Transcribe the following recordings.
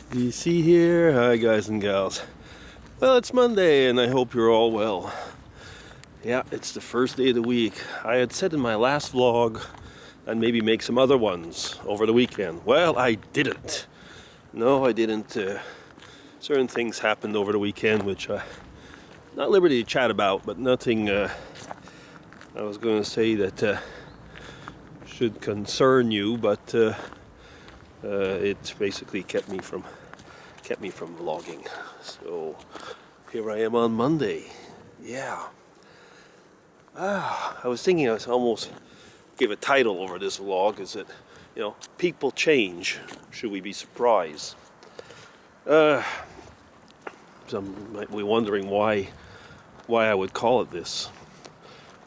DC here. Hi, guys and gals. Well, it's Monday, and I hope you're all well. Yeah, it's the first day of the week. I had said in my last vlog I'd maybe make some other ones over the weekend. Well, I didn't. No, I didn't. Certain things happened over the weekend, which I'm not at liberty to chat about, but nothing I was going to say that should concern you, but it basically kept me from vlogging. So here I am on Monday. Yeah. I was thinking I was almost give a title over this vlog. Is it, people change. Should we be surprised? Some might be wondering why I would call it this.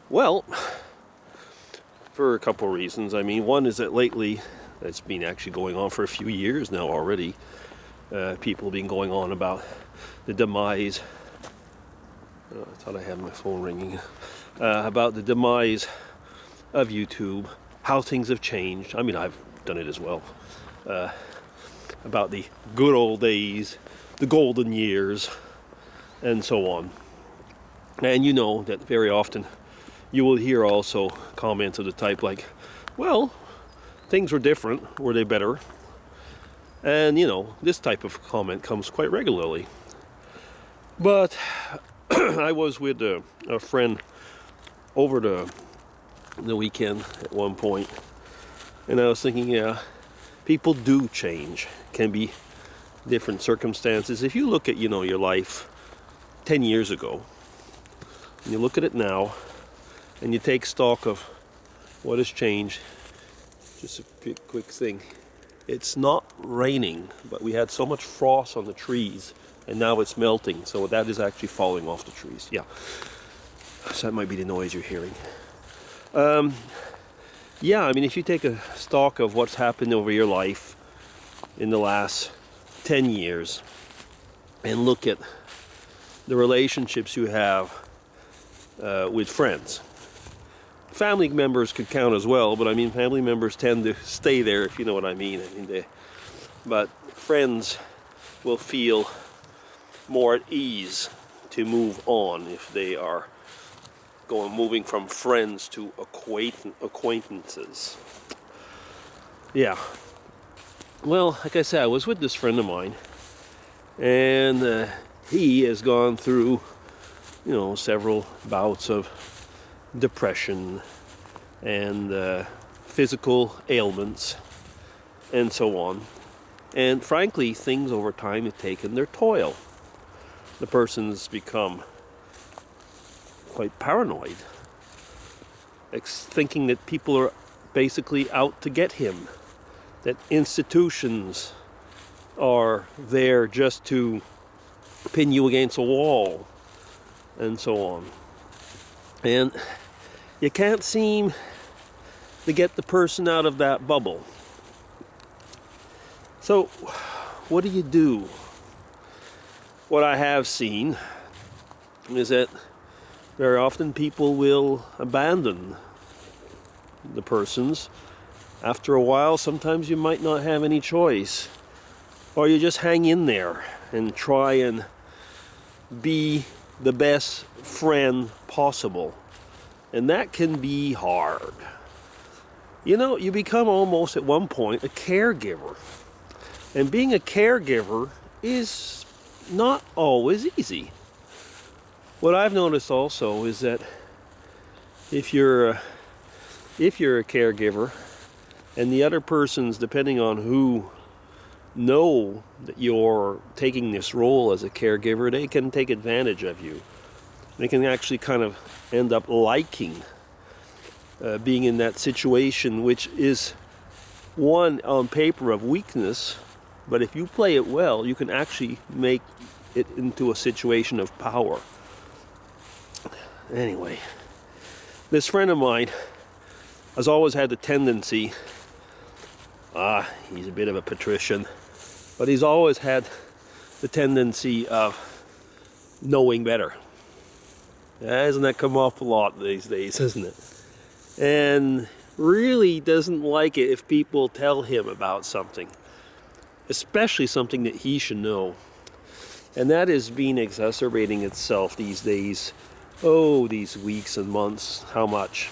Well, for a couple of reasons. I mean, one is that lately, it's been actually going on for a few years now already. People have been going on about the demise. I thought I had my phone ringing. About the demise of YouTube, how things have changed. I mean, I've done it as well. About the good old days, the golden years, and so on. And you know that very often you will hear also comments of the type like, well, things were different. Were they better? And, this type of comment comes quite regularly. But I was with a friend over the weekend at one point, and I was thinking, yeah, people do change. Can be different circumstances. If you look at, your life 10 years ago, and you look at it now, and you take stock of what has changed, just a quick thing. It's not raining, but we had so much frost on the trees, and now it's melting, so that is actually falling off the trees. Yeah, so that might be the noise you're hearing. Yeah, I mean, if you take a stock of what's happened over your life in the last 10 years and look at the relationships you have with friends. Family members could count as well, but I mean, family members tend to stay there, if you know what I mean. But friends will feel more at ease to move on if they are moving from friends to acquaintances. Yeah. Well, like I said, I was with this friend of mine, and he has gone through, several bouts of depression and physical ailments and so on. And frankly, things over time have taken their toll. The person's become quite paranoid, thinking that people are basically out to get him, that institutions are there just to pin you against a wall, and so on. And you can't seem to get the person out of that bubble. So, what do you do? What I have seen is that very often people will abandon the persons. After a while, sometimes you might not have any choice. Or you just hang in there and try and be the best friend possible. And that can be hard. You become almost at one point a caregiver. And being a caregiver is not always easy. What I've noticed also is that if you're a caregiver and the other persons, depending on who, know that you're taking this role as a caregiver, they can take advantage of you. They can actually kind of end up liking being in that situation, which is one on paper of weakness, but if you play it well, you can actually make it into a situation of power. Anyway, this friend of mine has always had the tendency, he's a bit of a patrician, but he's always had the tendency of knowing better. Hasn't that come up a lot these days, isn't it? And really doesn't like it if people tell him about something. especially something that he should know. And that is been exacerbating itself these days. Oh, these weeks and months. How much?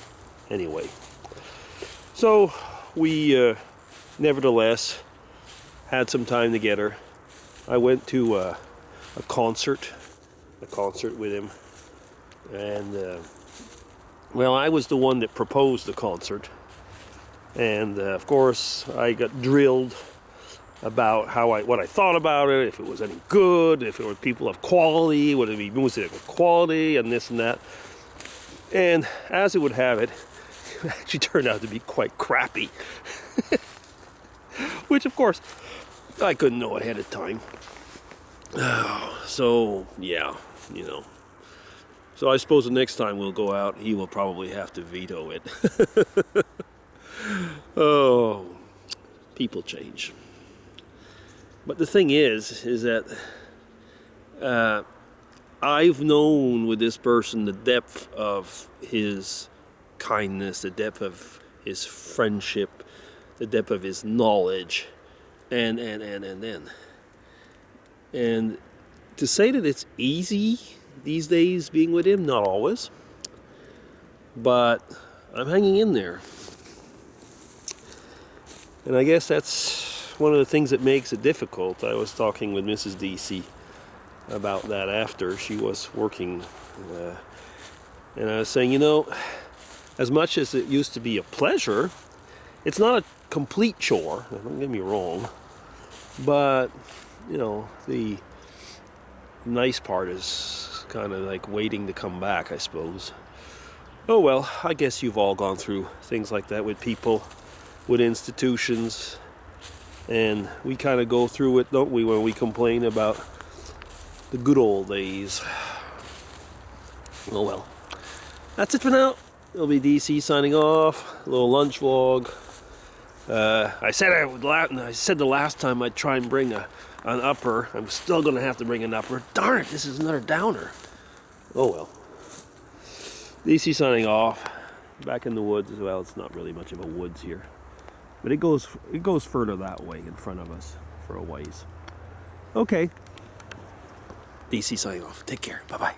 Anyway. So we nevertheless had some time together. I went to a concert with him. And, well, I was the one that proposed the concert. And, of course, I got drilled about what I thought about it, if it was any good, if it were people of quality, would it be music of quality, and this and that. And as it would have it, it actually turned out to be quite crappy. Which, of course, I couldn't know ahead of time. So, yeah, you know. So I suppose the next time we'll go out, he will probably have to veto it. Oh, people change. But the thing is that I've known with this person the depth of his kindness, the depth of his friendship, the depth of his knowledge, and to say that it's easy these days being with him, not always, but I'm hanging in there. And I guess that's one of the things that makes it difficult. I was talking with Mrs. DC about that after she was working, and I was saying, you know, as much as it used to be a pleasure, it's not a complete chore, don't get me wrong, but, you know, the nice part is kind of like waiting to come back, I suppose. Oh well, I guess you've all gone through things like that with people, with institutions, and we kind of go through it, don't we, when we complain about the good old days. Oh well, that's it for now. It'll be DC signing off, a little lunch vlog. I said the last time I'd try and bring an upper. I'm still going to have to bring an upper. Darn it, this is another downer. Oh well. DC signing off. Back in the woods as well. It's not really much of a woods here, but it goes further that way in front of us for a ways. Okay. DC signing off. Take care. Bye bye.